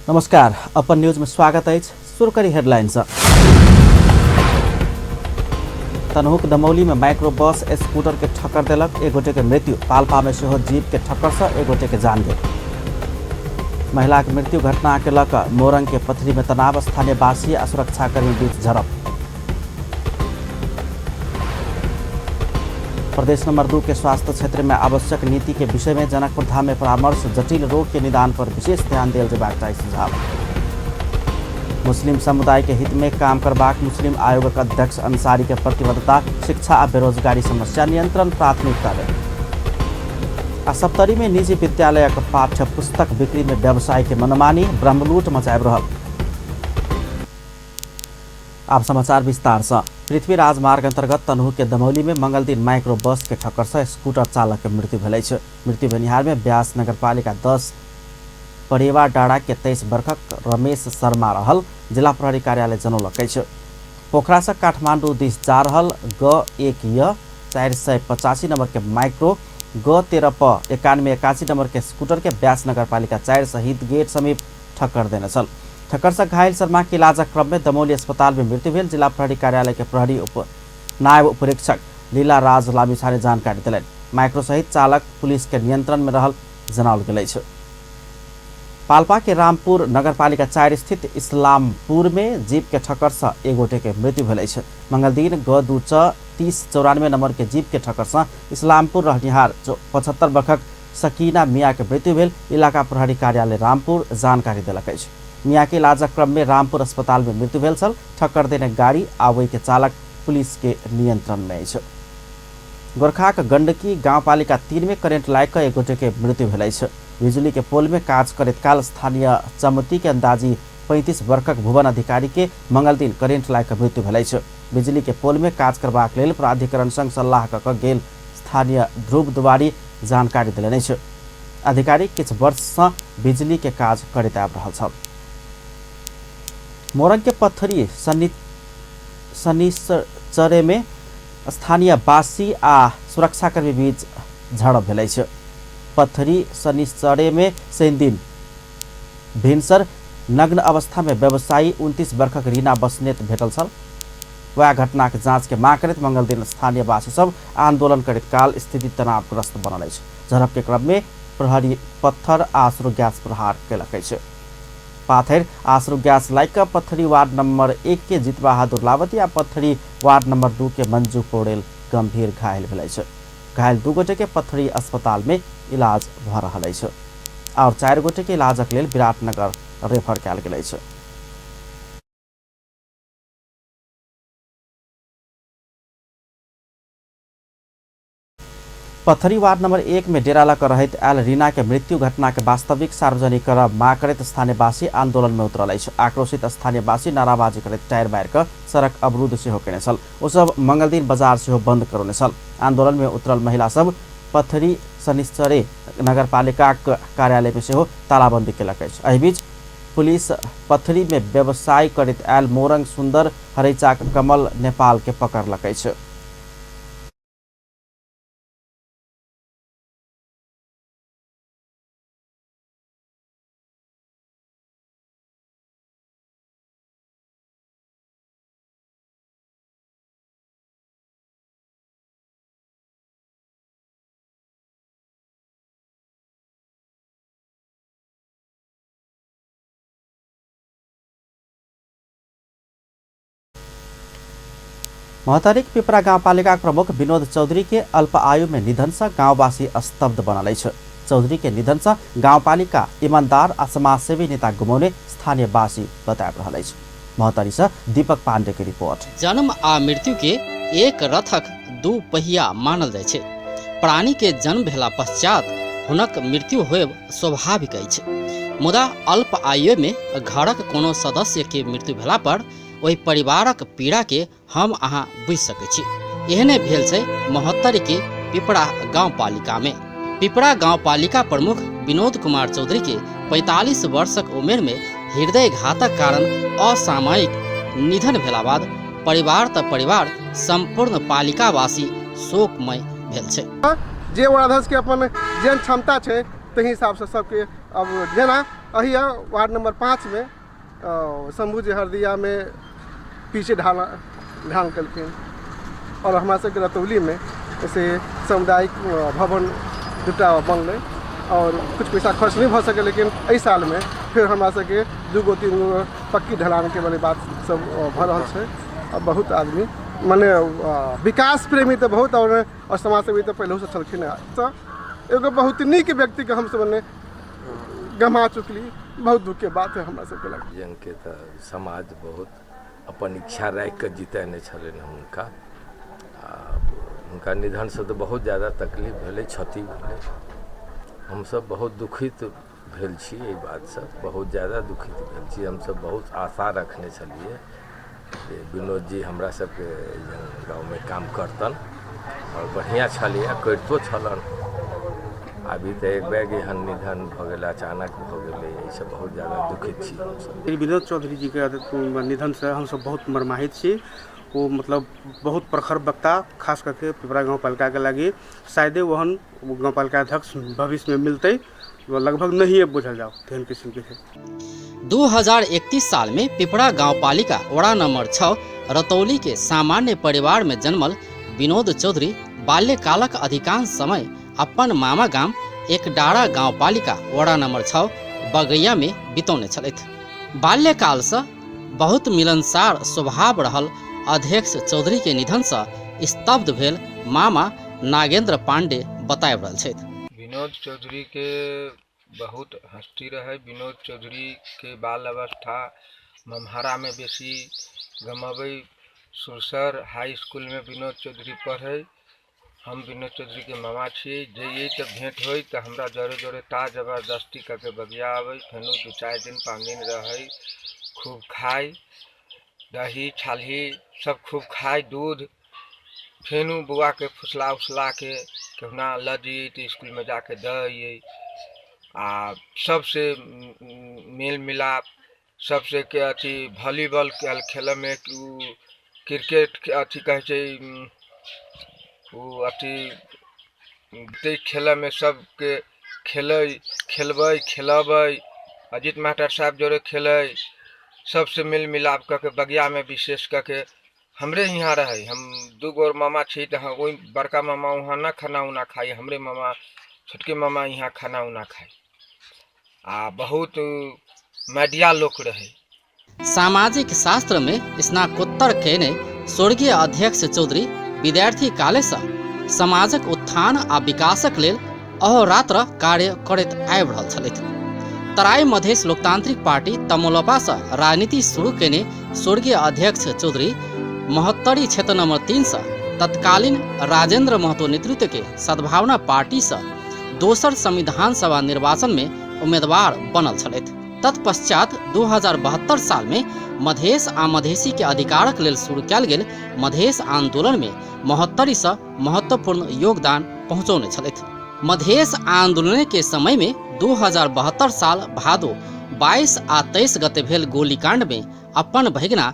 नमस्कार, अपन न्यूज में स्वागत है। सुरकरी हेडलाइंस। तनहुक दमौली में माइक्रो बस स्कूटर के ठक्कर दिलक, एक गोटे के मृत्यु। पाल्पा में सेहो जीप के ठक्कर से एक गोटे के जान गेल। महिला के मृत्यु घटना के लक मोरंग के पथरी में तनाव, स्थानीय वासी आ सुरक्षाकर्मी बीच झड़प। प्रदेश नंबर 2 के स्वास्थ्य क्षेत्र में आवश्यक नीति के विषय में जनकपुर धाम में परामर्श, जटिल रोग के निदान पर विशेष ध्यान देल जेबाक चाही सुझाव। मुस्लिम समुदाय के हित में काम करबाक मुस्लिम आयोगक अध्यक्ष अंसारी के प्रतिबद्धता, शिक्षा आ बेरोजगारी समस्या नियंत्रण प्राथमिकता रहे। सप्तरी में निजी विद्यालय पाठ्य पुस्तक बिक्री में व्यवसाय के मनमानी, ब्रह्मलूट मचाए रहल। अब समाचार विस्तार से। पृथ्वी राजमार्ग अंतर्गत तनहुक के दमौली में मंगल दिन माइक्रो बस के ठक्कर से स्कूटर चालक के मृत्यु भेल छै। मृत्यु भेनिहार में ब्यास नगरपालिका 10 परेवा डाँडा के 23 वर्षक रमेश शर्मा रहल, जिला प्रहरी कार्यालय जनौलक छै। पोखरा से काठमांडू दिस जा रहल G1 485 नंबर के माइक्रो G13 प 9181 नंबर के स्कूटर के ब्यास नगरपालिका 4 शहीद गेट समीप ठक्कर देने छल। ठक्कर से घायल शर्मा के इलाजक क्रम में दमौली अस्पताल में मृत्यु भेल। जिला प्रहरी कार्यालय के प्रहरी नायब उपरीक्षक लीला राज लामिछाने जानकारी दिलैन। माइक्रो सहित चालक पुलिस के नियंत्रण में रहल जनाओल गेल छै। पाल्पा के रामपुर नगरपालिका 4 स्थित इस्लामपुर में जीप के ठक्कर से एक गोटे के मृत्यु भेल छै। मंगल दिन G2 3094 नंबर के जीप के ठक्कर से इस्लामपुर रहनिहार 75 वर्षक सकीना मिया के मृत्यु भेल। इलाका प्रहरी कार्यालय रामपुर जानकारी दिलक छै। मिया के इलाजक क्रम में रामपुर अस्पताल में मृत्यु भेल छल। ठक्कर देने गाड़ी आवे के चालक पुलिस के नियंत्रण में छै। गोरखाक गंडकी गाउँपालिका 3 में करेंट लाग एक गोटे के मृत्यु भेल छै। बिजुली के पोल में काज करैत काल स्थानीय चमती के अंदाजी 35 वर्षक भुवन अधिकारी के मंगल दिन करेंट लाग मृत्यु भेल छै। बिजली के पोल में काज करबाक लेल प्राधिकरण संग सलाह क गेल स्थानीय ध्रुव दुवारी जानकारी देलनि छै। अधिकारी किछु वर्ष से बिजली के काज करैत आबि रहल छल। मोरंग के पत्थरी शनिचरे में स्थानीय वासी आ सुरक्षाकर्मी बीच झड़प भेल छै। पत्थरी शनिचरे में शनि दिन भिनसर नग्न अवस्था में व्यवसायी 29 वर्षक रीना बस्नेत भेटल छल। वह घटना के जांच के मांग करैत मंगल दिन स्थानीय वासी सब आंदोलन करैत काल स्थिति तनावग्रस्त बनल छै। झड़प के क्रम में प्रहरी पत्थर आश्रु गैस प्रहार केलक छै। पाथर आश्रु गैस लाइक पत्थरी वार्ड नंबर 1 के जीत बहादुर लावती आ पत्थरी वार्ड नंबर 2 के मंजू पौडेल गंभीर घायल भेल छै। घायल 2 गोटे के पत्थरी अस्पताल में इलाज भ रहल छै और 4 गोटे के इलाजक लेल विराटनगर रेफर कयल गेल छै। पत्थरी वार्ड नंबर 1 में डेरा लग रहैत आयल रीना के मृत्यु घटना के वास्तविक सार्वजनिक करब मांग करैत स्थानीयवासी आंदोलन में उतरल अछि। आक्रोशित स्थानीयवासी नाराबाजी करैत टायर बार क सड़क अवरुद्ध सेहो केने छल। ओ सब मंगल दिन बाजार सेहो बंद करौने छल। आंदोलन में उतरल महिला सब पत्थरी शनिचरे नगरपालिका कार्यालय में सेहो तालाबंदी केलक अछि। एहि बीच पुलिस पत्थरी में व्यवसाय करैत आयल मोरंग सुंदर हरैचाक कमल नेपाल के पकड़लक अछि। महतरीक पिपरा गाउँपालिका प्रमुख विनोद चौधरी के अल्प आयु में निधन से गाउँवासी स्तब्ध बनल छै। चौधरी के निधन से गाउँपालिका ईमानदार आ समाजसेवी नेता गुमाउने स्थानीयवासी बताबि रहल अछि। महतरी से दीपक पांडे के रिपोर्ट। जन्म आ मृत्यु के एक रथक 2 पहिया मानल जाइ छै। प्राणी के जन्म भेला पश्चात हुनक मृत्यु होयब स्वाभाविक अछि। मुदा अल्प आयु में घरक कोनो सदस्य के मृत्यु भेला पर ओहि परिवारक पीड़ा के हम अहाँ बुझि सकै छी। एहने भेल छै महत्तरी के पिपरा गाउँपालिका में। पिपरा गाउँपालिका प्रमुख विनोद कुमार चौधरी के 45 वर्षक उमेर में हृदयघातक कारण असामयिक निधन भेला बाद परिवार त परिवार संपूर्ण पालिकावासी शोकमय भेल छै। जे वराधस के अपन जेन क्षमता छै तही हिसाब से सबके अब जेना अहिया वार्ड नंबर 5 में शंभू जी हरदिया में पीछे ढाल कलखिन और हमारा सबके रतौली में ऐसे सामुदायिक भवन दूटा बनल और कुछ पैसा खर्च नहीं भ सके, लेकिन एहि साल में फिर हमारा सबके 2-3 पक्की ढलान के वाली बात सब भ रहा है। और बहुत आदमी माने विकास प्रेमी तो बहुत और समाज सेवी तो पहले से छलखिन। तो एगो बहुत नीक व्यक्ति के हम सब ने गमा चुकली, बहुत दुख के बात है हमरा सबके लगे। जन के तो समाज बहुत अपन इच्छा राख के जीतने छलन उनका निधन से तो बहुत ज़्यादा तकलीफ भेलै, क्षति भेलै। हम सब बहुत दुखित भेल छी एहि बात से, बहुत ज़्यादा दुखित भेल छी। हम सब बहुत आशा रखने छलिए जे विनोद जी हमरा सबके गाँव में काम करतन और बढ़िया छलिए, करितो छलन। अभी तो एक बैग एहन निधन भ गेल, अचानक भ गेलै, एहिसँ बहुत ज़्यादा दुखित छी हम सब। विनोद चौधरी जी के निधन से हम सब बहुत मर्माहित छी। वो मतलब बहुत प्रखर वक्ता, खास करके पिपरा गाँव पालिका के लगी शायदे वहन गाँव पालिका अध्यक्ष भविष्य में मिलते वो लगभग नहीं है बुझल जाओ तेहन किस्म के है। 2031 साल में पिपरा गाँव पालिका वड़ा नंबर 6 रतौली के सामान्य परिवार में जन्मल विनोद चौधरी बाल्यकालक अधिकांश समय अपन मामा गाम एक डारा गाँव पालिका वड़ा नंबर 6 बगैया में बितौने छलथि। बाल्यकाल से बहुत मिलनसार स्वभाव रहल अध्यक्ष चौधरी के निधन से स्तब्ध भेल मामा नागेंद्र पांडे बताब रहल छथि। विनोद चौधरी के बहुत हस्ती रहे। विनोद चौधरी के बाल अवस्था मम्हरा में बेसी गमबै। सुरसर हाई स्कूल में विनोद चौधरी पढ़े। हम विनोद चौधरी के मामा छी। जइए तो भेंट हो तो हमरा जोरे जोरे ता जबरदस्ती करके बगिया आवे, फेनु 2-4 दिन 5 दिन रहे, खूब खाए, दही छाली सब खूब खाए, दूध फेनु बुआ के फुसला उछला के केहुना लदी तो स्कूल में जाके दिए। आ सबसे मेल मिलाप, सबसे के अथी वॉलीबॉल खेल में क्रिकेट अथी कहे अथी खेल में सबके खेलबै। अजीत मास्टर साहब जोरे खेले, सबसे मेल मिलाप करके बगिया में विशेष करके हमरे यहाँ रहे। हम 2 गो मामा छी तो वही बड़का मामा वहाँ ना खाना उना खाई, हमरे मामा छोटके मामा यहाँ खाना उना खाई। आ बहुत मीडिया लोग रहे। सामाजिक शास्त्र में स्नातकोत्तर केने स्वर्गीय अध्यक्ष चौधरी विद्यार्थी काले से समाजक उत्थान आ विकासक लेल अहोरात्र कार्य करैत आबि रहल छलथि। तराई मधेश लोकतांत्रिक पार्टी तमोलपा से राजनीति शुरू केने स्वर्गीय अध्यक्ष चौधरी महोत्तरी क्षेत्र नंबर 3 से तत्कालीन राजेंद्र महतो नेतृत्व के सद्भावना पार्टी से दोसर संविधान सभा निर्वाचन में उम्मीदवार बनल छलथि। तत्पश्चात 2072 साल में मधेश आ मधेसी के अधिकारक लेल शुरू कयल गेल मधेश आंदोलन में महोत्तरी से महत्वपूर्ण योगदान पहुँचौने छलथि। मधेश आंदोलन के समय में 2072 साल भादो 22 आ 23 गते भेल गोलीकांड में अपन भगिना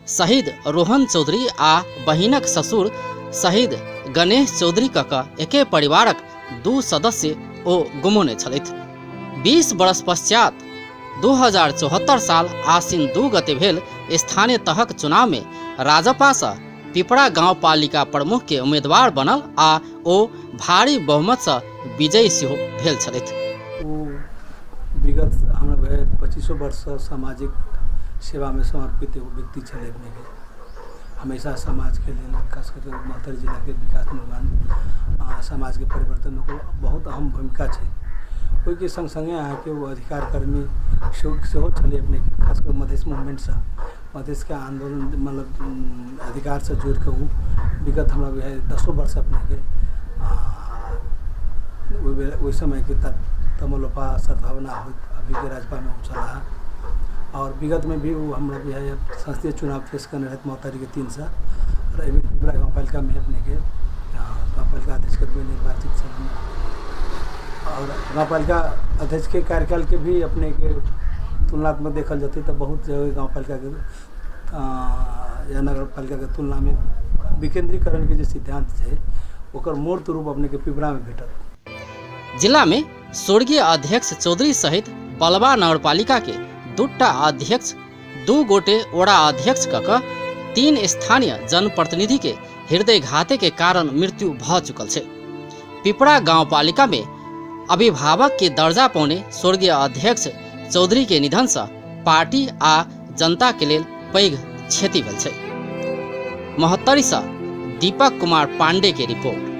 शहीद रोहन चौधरी आ बहिनक ससुर शहीद गणेश चौधरी कऽ एके परिवारक 2 सदस्य ओ गुमौने छलथि। 20 वर्ष पश्चात 2074 साल आश्विन 2 गते भेल स्थानीय तहक चुनाव में राजपा से पिपरा गाँव पालिका प्रमुख के उम्मीदवार बनल आ ओ भारी बहुमत से विजयी सेहो भेल छलथि। विगत हमरा 25 वर्ष सामाजिक सेवा में समर्पित एगो व्यक्ति छले। हमेशा समाज के लिए खास करके महोत्तरी जिला के विकास निर्माण समाज के परिवर्तन को बहुत अहम भूमिका है। ओहि के संग संगे अहाँ के वो अधिकार कर्मी सेहो छले अपने के, खास कर मधेश मूवमेंट से मधेश के आंदोलन मतलब अधिकार से जोड़ के वो विगत हमरा 10 वर्ष अपने के वही समय के तमोलपा सद्भावना हो अभी के राजपा में चला। और विगत में भी वो हमरा संसदीय चुनाव फेस करने रहे महोत्तरी के 3 से और पिपरा गाँव पालिका में अपने के गाँव पालिका अध्यक्ष के रूप में निर्वाचित सब। और गाँव पालिका अध्यक्ष के कार्यकाल के भी अपने के तुलनात्मक देखल जाती तो बहुत जगह गाँव पालिका के या नगर पालिका के तुलना में विकेंद्रीकरण के जो सिद्धांत है ओकर मूर्त रूप अपने के पिपरा में भेटल। जिला में स्वर्गीय अध्यक्ष चौधरी सहित पलवा नगरपालिका के 2टा अध्यक्ष 2 गोटे वडा अध्यक्ष कऽ 3 स्थानीय जनप्रतिनिधि के हृदयघाते के कारण मृत्यु भ चुकल छै। पिपरा गाउँपालिका में अभिभावक के दर्जा पाउने स्वर्गीय अध्यक्ष चौधरी के निधन से पार्टी आ जनता के लेल पैघ क्षति भेल छै। महोत्तरी से दीपक कुमार पांडे के रिपोर्ट।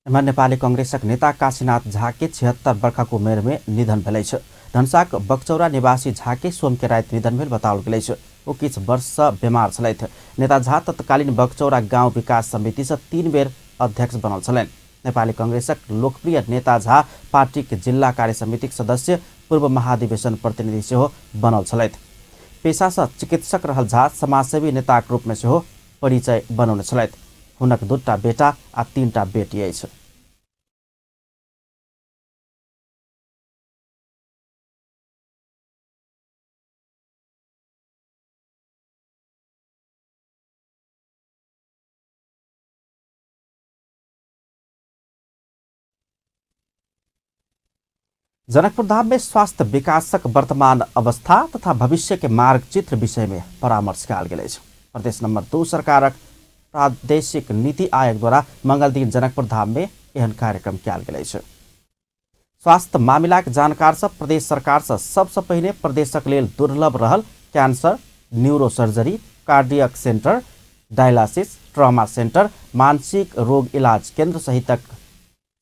एम्हर नेपाली कांग्रेसक नेता काशीनाथ झा के 76 वर्षको उमेर में निधन भेलै छ। धनसाक बक्चौरा निवासी झा के सोम के रात निधन भेल बताओल गेलै छ। ओ किछु वर्ष से बीमार छलथि। नेता झा तत्कालीन बक्चौरा गांव विकास समिति से 3 बेर अध्यक्ष बनल छलनि। नेपाली कांग्रेसक लोकप्रिय नेता झा पार्टी के जिल्ला कार्य समितिक सदस्य पूर्व महाधिवेशन प्रतिनिधि सेहो बनल छलथि। पेशा से चिकित्सक रहल झा समाजसेवी नेताक रूप में सेहो परिचय बनौने छलथि। हुनक 2टा बेटा आ 3टा बेटी अछि। जनकपुर धाम में स्वास्थ्य विकासक वर्तमान अवस्था तथा भविष्य के मार्ग चित्र विषय में परामर्श कयल गेल अछि। प्रदेश नंबर 2 सरकारक प्रादेशिक नीति आयोग द्वारा मंगल दिन जनकपुर धाम में एहन कार्यक्रम कयल गेल अछि। स्वास्थ्य मामिलाक जानकार से प्रदेश सरकार से सबसे पहिने प्रदेशक लेल दुर्लभ रहल cancer, neurosurgery, cardiac centre, dialysis, trauma centre, मानसिक रोग इलाज केंद्र सहितक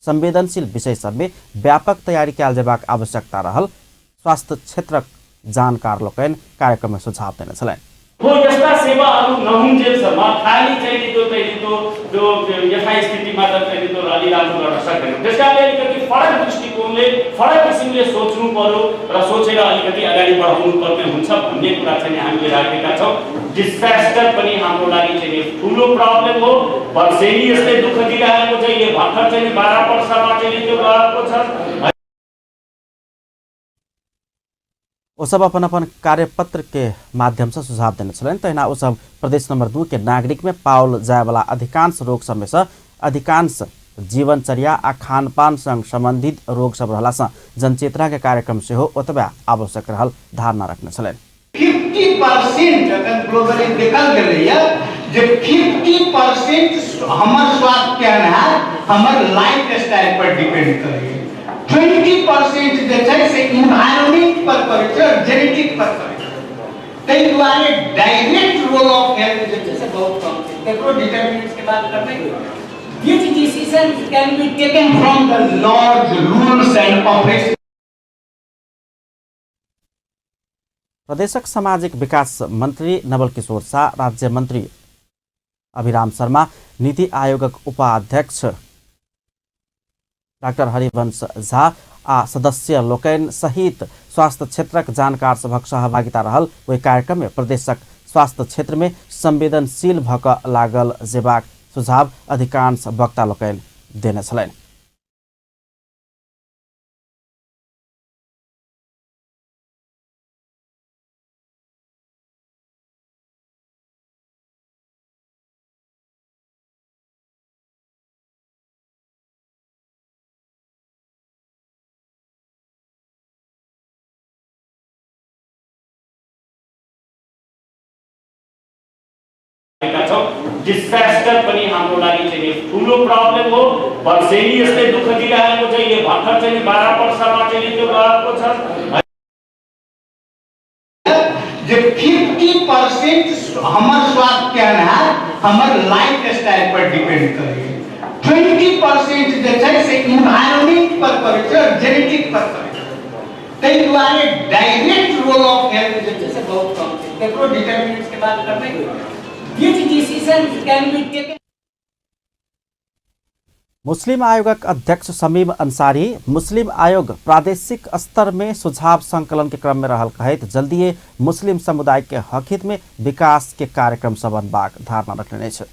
संवेदनशील विषय सब में व्यापक तैयारी कयल जेबाक आवश्यकता रहल स्वास्थ्य क्षेत्रक जानकार लोकनि कार्यक्रम में सुझाव देने छलनि। हो यस्ता सेवाहरू नहुन्जेलसम्म खाली चाहिँ त्यो यथास्थितिमा त चाहिँ त्यो अलि राम्रो गर्न सक्दैन। त्यसकारणले अलिकति फरक दृष्टिकोणले फरक किसिमले सोच्नु पर्यो र सोचेर अलिकति अगाडि बढाउनु पर्ने हुन्छ भन्ने कुरा चाहिँ हामीले राखेका छौँ। डिसास्टर पनि हाम्रो लागि चाहिँ ठुलो प्रब्लम हो। वर्षेनी यस्तै दुःख दिइरहेको छ। यो भर्खर चाहिँ 12 वर्षमा चाहिँ त्यो गएको छ। वो सब अपन अपन कार्यपत्र के माध्यम से सुझाव देने छलनि। तहिना ओ सब प्रदेश नंबर 2 के नागरिक में पाओल जाय वाला अधिकांश रोग सब में से अधिकांश जीवनचर्या आ खानपान संग संबंधित रोग सब रहला से जनचेतना के कार्यक्रम से हो ओतबे आवश्यक रहल धारणा रखने छलनि। 50% अगर ग्लोबली देखल गेलैया जे 50% हमर स्वास्थ्य के आधार हमर लाइफ स्टाइल पर डिपेंड करैया। 20% जे छै से एनवायरनमेंट पर करै छै, जेनेटिक पर करै छै। तै दुआरे डायरेक्ट रोल ऑफ हेल्थ जे छै से बहुत कम छै। केकरो डिटरमिनेंट्स के बात करबै which decisions can be taken from the laws, rules and operations। प्रदेशक सामाजिक विकास मंत्री नवल किशोर शाह, राज्य मंत्री अभिराम शर्मा, नीति आयोगक उपाध्यक्ष डाक्टर हरिवंश झा आ सदस्य लोकनि सहित स्वास्थ्य क्षेत्रक जानकार सभक सहभागिता रहल। ओहि कार्यक्रम में प्रदेशक स्वास्थ्य क्षेत्र में संवेदनशील भ कऽ लागल जेबाक सुझाव अधिकांश वक्ता लोकनि देने छलनि। डिसास्टर पनि हाम्रो लागि चाहिँ ठुलो प्रब्लम हो। वर्षेनी यस्तै दुःख दिइरहेको छ। यो भर्खर चाहिँ 12 वर्षमा चाहिँ त्यो गएको छ। जे 50% हमर स्वास्थ्य के आधार हमर लाइफ स्टाइल पर डिपेंड करैया। 20% जे छै से एनवायरनमेंट पर करै छै, जेनेटिक पर करै छै। तै दुआरे डायरेक्ट रोल ऑफ हेल्थ जे छै से बहुत कम छै। केकरो डिटरमिनेंट्स के बात करबै which decisions can be taken। मुस्लिम आयोगक अध्यक्ष शमीम अंसारी मुस्लिम आयोग प्रादेशिक स्तर में सुझाव संकलन के क्रम में रहल कहैत जल्दीए मुस्लिम समुदाय के हक हित में विकास के कार्यक्रम सब बनबाक धारणा रखने छै।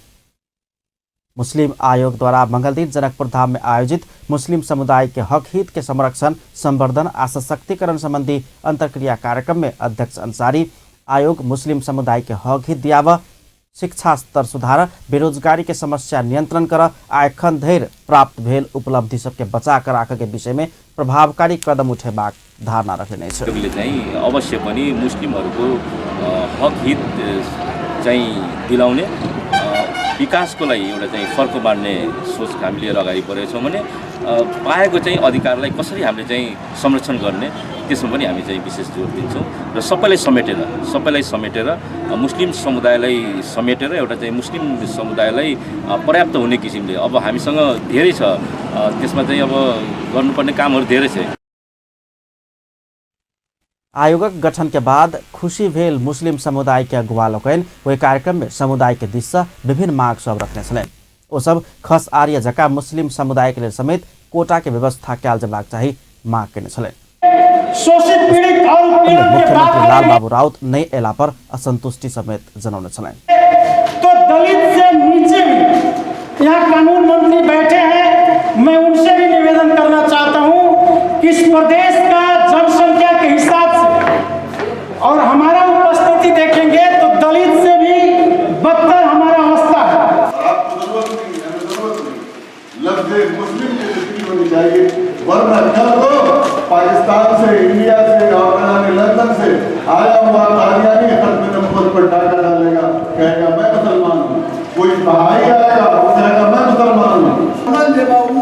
मुस्लिम आयोग द्वारा मंगल दिन जनकपुर धाम में आयोजित मुस्लिम समुदाय के हक हित के संरक्षण, संवर्धन आ सशक्तिकरण संबंधी अंतरक्रिया कार्यक्रम में अध्यक्ष अंसारी आयोग मुस्लिम समुदाय के हक हित दियाव, शिक्षा स्तर सुधार, बेरोजगारी के समस्या नियंत्रण कर आ एखन धरि प्राप्त भेल उपलब्धि सबके बचा कर राखे के विषय में प्रभावकारी कदम उठेबाक धारणा रखने छ। अवश्य पनि मुस्लिमहरूको हक हित चाहिँ दिलाउने विकासको लागि एउटा चाहिँ फर्को बाँड्ने सोच हामी लिएर अगाडि बढेका छौँ भने पाएको चाहिँ अधिकारलाई कसरी हामीले चाहिँ संरक्षण गर्ने त्यसमा पनि हामी चाहिँ विशेष जोड दिन्छौँ र सबैलाई समेटेर मुस्लिम समुदायलाई समेटेर एउटा चाहिँ मुस्लिम समुदायलाई पर्याप्त हुने किसिमले अब हामीसँग धेरै छ, त्यसमा चाहिँ अब गर्नुपर्ने कामहरू धेरै छ। आयोगक गठन के बाद खुशी भेल मुस्लिम समुदाय के अगुवा लोकनि वही कार्यक्रम में समुदाय के दिशा विभिन्न मांग सब रखने छलनि। ओ सब खस आर्य जका मुस्लिम समुदाय के लिए समेत कोटा के व्यवस्था कैल जबाक चाही मांग करने छलनि। मुख्यमंत्री लाल बाबू राउत नई एला पर असंतुष्टि समेत जनाउने छलनि। तो दलित से नीचे भी यहाँ कानून मंत्री बैठे हैं, मैं उनसे भी निवेदन करना चाहता हूँ कि इस प्रदेश का जनसंख्या के हिसाब से और हमारा उपस्थिति देखेंगे तो दलित से भी बदतर हमारा अवस्था है। मुस्लिम की स्थिति होनी चाहिए, वरना कल को पाकिस्तान से, इंडिया से और लंदन से आया हुआ कादियानी खत्म नंबर पर डाका डालेगा, कहेगा मैं मुसलमान हूँ। कोई बहाई आएगा वो कहेगा मैं मुसलमान हूँ।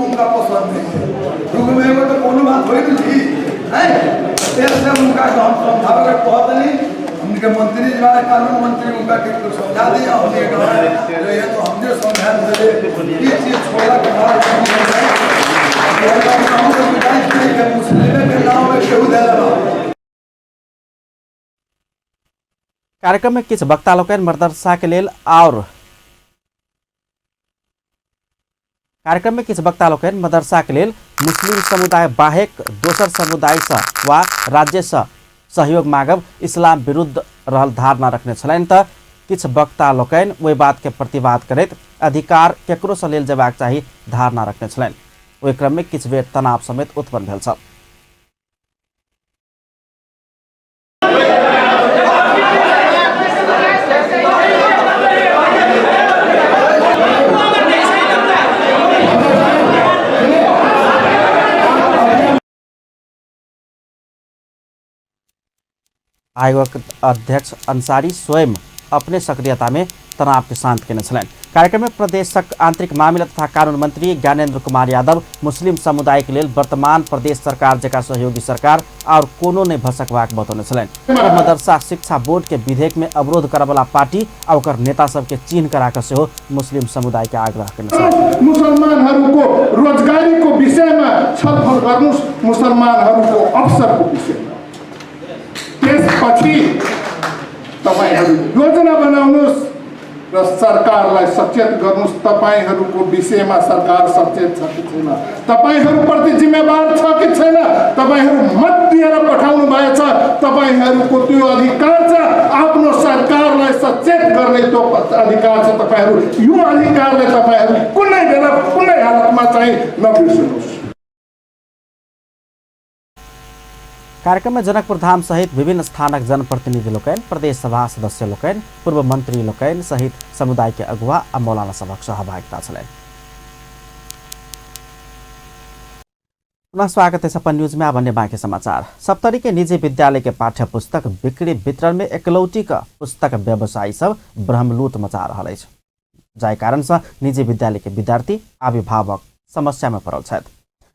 उनका पसंद है में तो कोनो बात हो थी उनका हम समझावे के कहत नहीं, उनके मंत्री हमारे कानून मंत्री उनका के समझा दिया, हमने कहा ये तो हमने समझा दे ये चीज छोड़ा के कार्यक्रम में किछ वक्ता लोकनि मदरसा के लेल और कार्यक्रम में किछ वक्ता लोकनि मदरसा के लेल मुस्लिम समुदाय बाहेक दोसर समुदाय से वा राज्य से सहयोग मागब इस्लाम विरुद्ध रहल धारणा रखने छलनि त किछ वक्ता लोकनि ओहि बात के प्रतिवाद करैत अधिकार केकरो से लेल जेबाक चाही धारणा रखने छलनि। ओहि क्रम में किछ बेर तनाव समेत उत्पन्न भेल छ। आयोग अध्यक्ष अंसारी स्वयं अपने सक्रियता में तनाव के शांत करने छलनि। कार्यक्रम में प्रदेशक आंतरिक मामला तथा कानून मंत्री ज्ञानेन्द्र कुमार यादव मुस्लिम समुदाय के लिए वर्तमान प्रदेश सरकार जका सहयोगी सरकार और कोनो नहीं भसकबाक बतौने छलनि। मदरसा शिक्षा बोर्ड के विधेयक में अवरोध करवला पार्टी और ओकर नेता सबके चिन्ह कराकर से हो मुस्लिम समुदाय के आग्रह करने छलनि। मुसलमानहरूको रोजगारीको विषयमा छलफल गर्नुस्, मुसलमानहरूको अवसरको विषयमा। त्यसपछि तपाईहरु योजना बनाउनुस् र सरकारलाई सचेत गर्नुस्। तपाईहरुको विषयमा सरकार सचेत छ कि छैन, तपाईहरुप्रति जिम्मेवार छ कि छैन, तपाईहरु मत दिएर पठाउनु भएछ, तपाईहरुको त्यो अधिकार छ। आफ्नो सरकारलाई सचेत गर्ने त्यो अधिकार छ तपाईहरु। यो अधिकारले तपाईहरु कुनै बेला कुनै हालतमा चाहिँ नबिर्सनुस्। कार्यक्रम में जनकपुर धाम सहित विभिन्न स्थानक जनप्रतिनिधि लोकनि, प्रदेश सभा सदस्य लोकनि, पूर्व मंत्री लोकनि सहित समुदाय के अगुवा आ मौलाना सबक सहभागिता छलनि। पुनः स्वागत है सपन न्यूज में। अब अन्य बाँकी समाचार। सप्तरी के निजी विद्यालय के पाठ्य पुस्तक बिक्री वितरण में एकलौटी का पुस्तक व्यवसायी सब ब्रह्मलूट मचा रहा है, जाय कारण से निजी विद्यालय के विद्यार्थी अभिभावक समस्या में पड़ल छथि।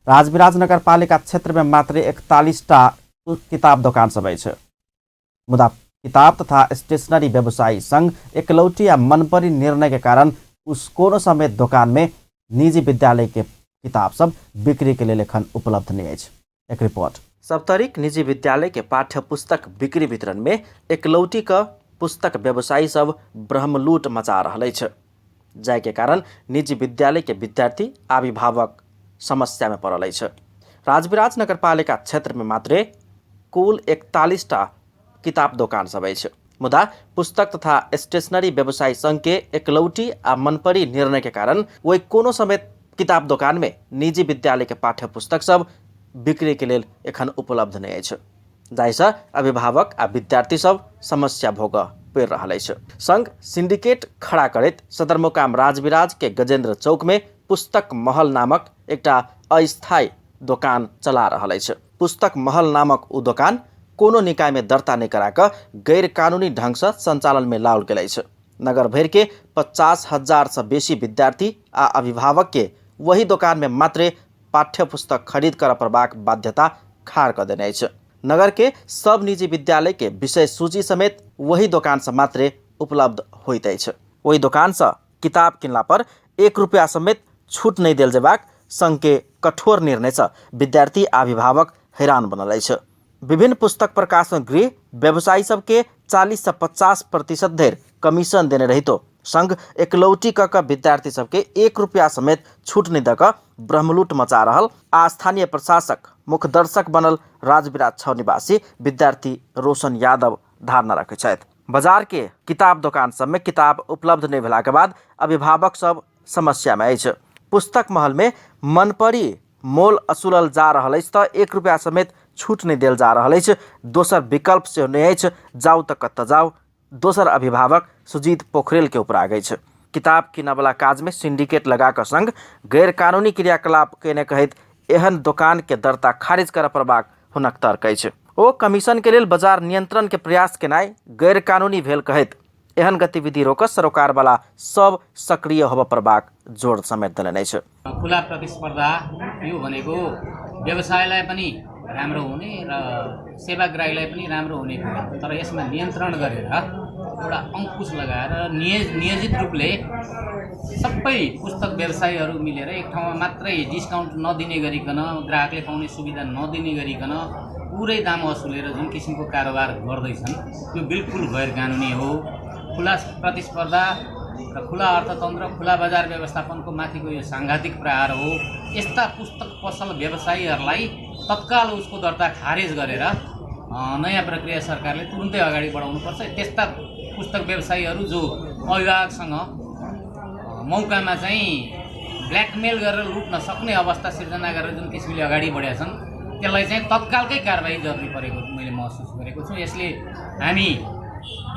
राजविराज नगरपालिका क्षेत्र में मात्र 41टा किताब दुकान सब है, मुदा किताब तथा स्टेशनरी व्यवसायी संघ एकलौटी या मनपरी निर्णय के कारण उस कोनो समेत दुकान में निजी विद्यालय के किताब सब बिक्री के लिए लेखन उपलब्ध नहीं है। एक रिपोर्ट। सप्तरीक निजी विद्यालय के पाठ्य पुस्तक बिक्री वितरण में एकलौटी का पुस्तक व्यवसायी सब ब्रह्मलूट मचा रहा है, जाय के कारण निजी विद्यालय के विद्यार्थी अभिभावक समस्या में पड़ल है। राजविराज नगरपालिका क्षेत्र में मात्र कुल 41टा किताब दुकान सब है, मुदा पुस्तक तथा स्टेशनरी व्यवसायी संघ के एकलौटी आ मनपरी निर्णय के कारण वही कोनो समेत किताब दुकान में निजी विद्यालय के पाठ्य पुस्तक सब बिक्री के लिए एखन उपलब्ध नहीं है, जाहिसे अभिभावक आ विद्यार्थी सब समस्या भोग पेर रहल अछि। संघ सिंडिकेट खड़ा करैत सदरमुकाम राजविराज के गजेंद्र चौक में पुस्तक महल नामक एकटा अस्थायी दोकान चला रहल अछि। पुस्तक महल नामक उ दोकान कोनो निकाय में दर्ता नहीं कराकर गैर कानूनी ढंग से संचालन में लाओल गेल अछि। नगर भर के 50,000 से बेसी विद्यार्थी आ अभिभावक के वही दुकान में मात्रे पाठ्य पुस्तक खरीद कर पढ़बाक बाध्यता खाड़ कर देने अछि। नगर के सब निजी विद्यालय के विषय सूची समेत वही दुकान से मात्रे उपलब्ध होइत अछि। वही दुकान से किताब किनला पर 1 रुपया समेत छूट नहीं देल जेबाक संघ के कठोर निर्णय से विद्यार्थी आ अभिभावक हैरान बनल अछि। विभिन्न पुस्तक प्रकाशन गृह व्यवसायी सबके 40 से 50% धरि कमीशन देने रही तो संघ एकलौटी क विद्यार्थी सबके 1 रुपया समेत छूट नहीं दक ब्रह्मलूट मचा रहल आ स्थानीय प्रशासक मुख्य दर्शक बनल राजविराज 6 निवासी विद्यार्थी रोशन यादव धारणा रखे छथि। बाजार के किताब दुकान सब में किताब उपलब्ध नहीं भेला के बाद अभिभावक सब समस्या में अछि। पुस्तक महल में मनपरी मोल असुलल जा रहल अछि त 1 रुपया समेत छूट नहीं देल जा रहल अछि। दोसर विकल्प से नहीं अछि, जाऊ त कत जाऊ। दोसर अभिभावक सुजीत पोखरेल के ऊपर आ गई छै। किताब किनय वाला काज में सिंडिकेट लगाकर संघ गैर कानूनी क्रियाकलाप केने कहैत एहन दुकान के दर्ता खारिज कर पड़बाक हुनक तर्क अछि। ओ कमीशन के लेल बाजार नियंत्रण के प्रयास केनाई गैर कानूनी भेल कहैत एहन गतिविधि रोक सरोकार वाला सब सक्रिय होब पड़बाक जोड़ समेत देलनि अछि। खुला प्रतिस्पर्धा यो भनेको व्यवसायलाई पनि राम्रो हुने र सेवाग्राहीलाई पनि राम्रो हुने कुरा, तर यसमा नियन्त्रण गरेर एउटा अंकुश लगाएर नियोजित रूपले सबै पुस्तक व्यवसायीहरू मिलेर एक ठाउँमा मात्रै डिस्काउन्ट नदिने गरिकन ग्राहकले पाउने सुविधा नदिने गरिकन पुरै दाम असुलेर जुन किसिमको कारोबार गर्दैछन् त्यो बिल्कुल गैर कानुनी हो। खुला प्रतिस्पर्धा र खुला अर्थतन्त्र खुला बजार व्यवस्थापनको माथिको यो सांघातिक प्रहार हो। यस्ता पुस्तक पसल व्यवसायीहरूलाई तत्काल उसको दर्ता खारेज गरेर नयाँ प्रक्रिया सरकारले तुरुन्तै अगाडि बढाउनुपर्छ। त्यस्ता पुस्तक व्यवसायीहरू जो अभिभावकसँग मौकामा चाहिँ ब्ल्याकमेल गरेर लुट्न सक्ने अवस्था सिर्जना गरेर जुन किसिमले अगाडि बढेका छन् त्यसलाई चाहिँ तत्कालकै कारबाही जरुरी परेको मैले महसुस गरेको छु। यसले हामी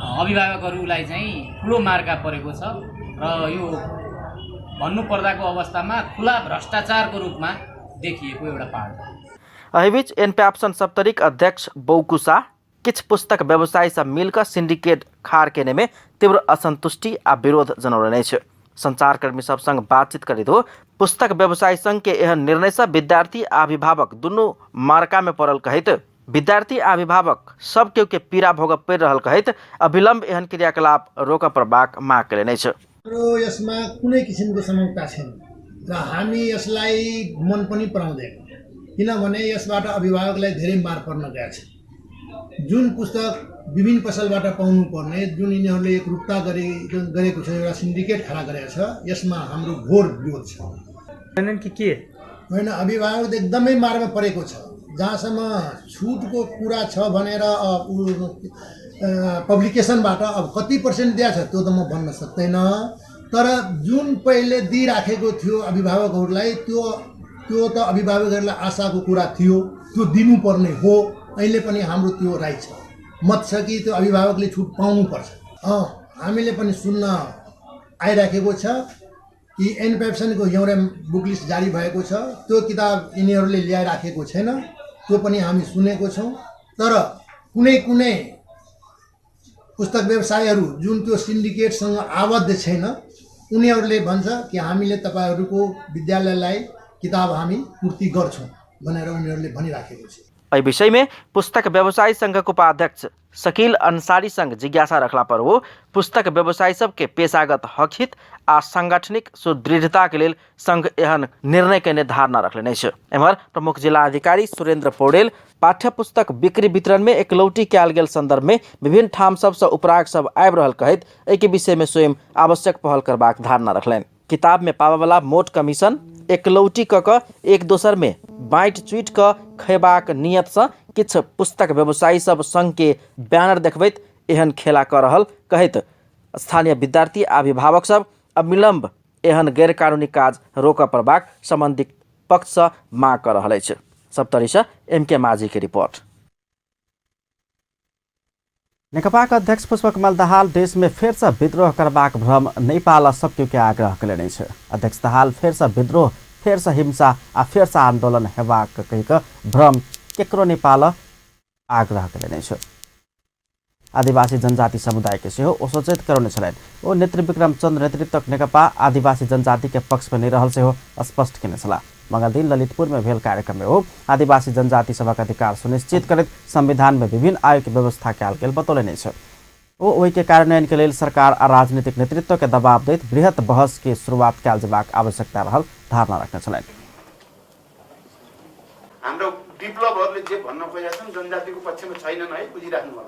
अभिभावकहरूलाई चाहिँ ठुलो मार्का परेको छ र यो भन्नुपर्दाको अवस्थामा खुला भ्रष्टाचारको रूपमा देखिएको एउटा पाठ। अहिबीच एनप्याप्सन सप्तरीक अध्यक्ष बौकुसा किछ पुस्तक व्यवसायी सब मिलकर सिंडिकेट खाड़ केने में तीव्र असंतुष्टि आ विरोध जनौलनि अछि। संचारकर्मी सब संग बातचीत करित हो पुस्तक व्यवसायी संघ के एहन निर्णय से विद्यार्थी आ अभिभावक दुनू मार्का में पड़ल कहैत विद्यार्थी आ अभिभावक सब केहू के पीड़ा भोगब पड़ि रहल कहैत अविलंब एहन क्रियाकलाप रोक पड़बाक माग केलनि अछि। यसमा कुनै किसिमको समस्या छैन र हामी यसलाई मन पनि पराउँदैन, किनभने यसबाट अभिभावकलाई धेरै मार पर्न गएको छ। जुन पुस्तक विभिन्न पसलबाट पाउनु पर्ने जुन यिनीहरूले एकरूपता गरेको छ, एउटा सिन्डिकेट खडा गरेको छ, यसमा हाम्रो घोर विरोध छ। होइन, अभिभावक एकदमै मारमा परेको छ। जहाँसम्म छुटको कुरा छ भनेर पब्लिकेसनबाट अब कति % दिएको छ त्यो त म भन्न सक्दैन, तर जुन पहिले दिइराखेको थियो अभिभावकहरूलाई त्यो त अभिभावकहरूलाई आशाको कुरा थियो, त्यो दिनुपर्ने हो। अहिले पनि हाम्रो त्यो राइट छ, मत छ कि त्यो अभिभावकले छुट पाउनुपर्छ। हामीले पनि सुन्न आइराखेको छ कि एनप्याप्सनको एउटा बुक लिस्ट जारी भएको छ, त्यो किताब यिनीहरूले ल्याइराखेको छैन, त्यो पनि हामी सुनेको छौँ। तर कुनै पुस्तक व्यवसायीहरू जुन त्यो सिन्डिकेटसँग आबद्ध छैन उनीहरूले भन्छ कि हामीले तपाईहरूको विद्यालयलाई किताब हामी पूर्ति गर्छौँ भनेर उनीहरूले भनिराखेको छ। एहि विषय में पुस्तक व्यवसायी संघ के उपाध्यक्ष शकील अंसारी संघ जिज्ञासा रखला पर वो पुस्तक व्यवसायी सब के पेशागत हक हित आ सांगठनिक सुदृढ़ता के लेल संघ एहन निर्णय के निर्धारणा रखले छै। एम्हर प्रमुख जिला अधिकारी सुरेंद्र पौडेल पाठ्य पुस्तक बिक्री वितरण में एकलौटी कयल गेल संदर्भ में विभिन्न ठाम सबसे उपराग सब आबि रहल कहैत एहि के विषय में स्वयं आवश्यक पहल करबाक धारणा रखलनि। किताब में पाबय वाला मोट कमीशन एकलौटी क एक दोसर में बाँटि चुइट क खयबाक नियत से किछ पुस्तक व्यवसायी सब संघ के बैनर देखबैत एहन खेला कर रहल कहैत स्थानीय विद्यार्थी आ अभिभावक सब अविलंब एहन गैर कानूनी काज रोक पड़बाक संबंधित पक्ष से मांग कर रहल अछि। सप्तरी से MK माझी के रिपोर्ट। नेकपाका अध्यक्ष पुष्पकमल दाहाल देश में फिर से विद्रोह करबाक भ्रम नहीं पाल सबके के आग्रह कले छ। अध्यक्ष दाहाल फिर से विद्रोह, फिर से हिंसा आ फिर से आंदोलन हेबाक कहिक भ्रम केकरो नहीं पाल आग्रह कले छ। आदिवासी जनजाति समुदाय के सेहो ओ सचेत करौने छलैन। ओ नेत्री विक्रम चंद्र नेतृत्वक नेकपा आदिवासी जनजाति के पक्ष में नहीं रहल सेहो स्पष्ट केने छला। मंगल दिन ललितपुर में भेल कार्यक्रम में हो आदिवासी जनजाति सभा का अधिकार सुनिश्चित करते संविधान में विभिन्न आयोग की व्यवस्था कैल गेल बतौले छ। ओ ओहि के कार्यान्वयन के लिए सरकार और राजनीतिक नेतृत्व के दबाव दैत बृहत बहस की शुरुआत कैल जेबाक आवश्यकता रहल धारणा रखने छलैन। हाम्रो विप्लवहरूले जे भन्न खोजेका छन् जनजातिको पक्षमा छैनन् है, बुझिराख्नु होला।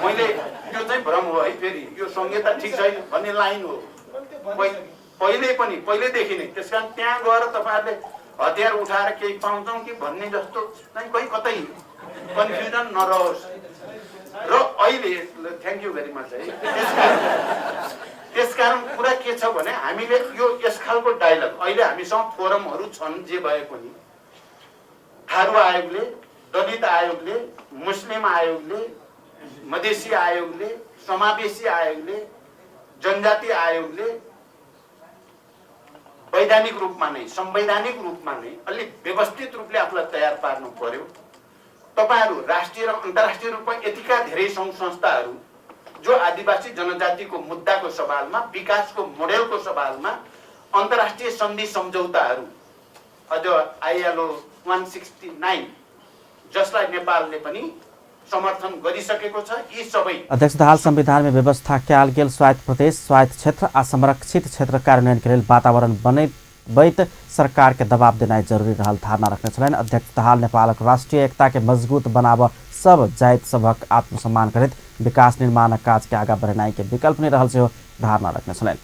मैले त्यो चाहिँ भ्रम हो है, फेरि यो संहिता ठिक छैन भन्ने लाइन हो पहिलेदेखि नै। त्यसकारण त्यहाँ गएर तपाईँहरूले हतियार उठाएर केही पाउँछौँ कि भन्ने जस्तो चाहिँ कहीँ कतै कन्फ्युजन नरहोस्। र अहिले थ्याङ्क यू भेरी मच है। त्यसकारण कुरा के छ भने हामीले यो यस खालको डायलग अहिले हामीसँग फोरमहरू छन्, जे भए पनि थारू आयोगले, दलित आयोगले, मुस्लिम आयोगले, मधेसी आयोगले, समावेशी आयोगले, जनजाति आयोगले वैधानिक रूपमा नै, संवैधानिक रूपमा नै अलि व्यवस्थित रूपले आफूलाई तयार पार्नु पर्यो। तपाईहरु राष्ट्रिय र अन्तर्राष्ट्रिय रूपमा यतिका धेरै सङ्घ संस्थाहरू जो आदिवासी जनजातिको मुद्दाको सवालमा, विकासको मोडेलको सवालमा अन्तर्राष्ट्रिय सन्धि सम्झौताहरू अझ आइएलओ 169 जसलाई नेपालले पनि समर्थन गरिसकेको छ, यी सबै। अध्यक्ष दाहाल संविधान में व्यवस्था कैल गेल स्वायत्त प्रदेश, स्वायत्त क्षेत्र आ संरक्षित क्षेत्र कार्यान्वयन के लिए वातावरण बनैत सरकार के दबाव देना जरूरी रहल धारणा रखने छलैन। अध्यक्ष दाहाल नेपालक राष्ट्रीय एकता के मजबूत बनाव सब जाति सबक आत्मसम्मान करत विकास निर्माण काज के आगा बढ़नाई के विकल्प नहीं रहल सेहो धारणा रखने छलैन।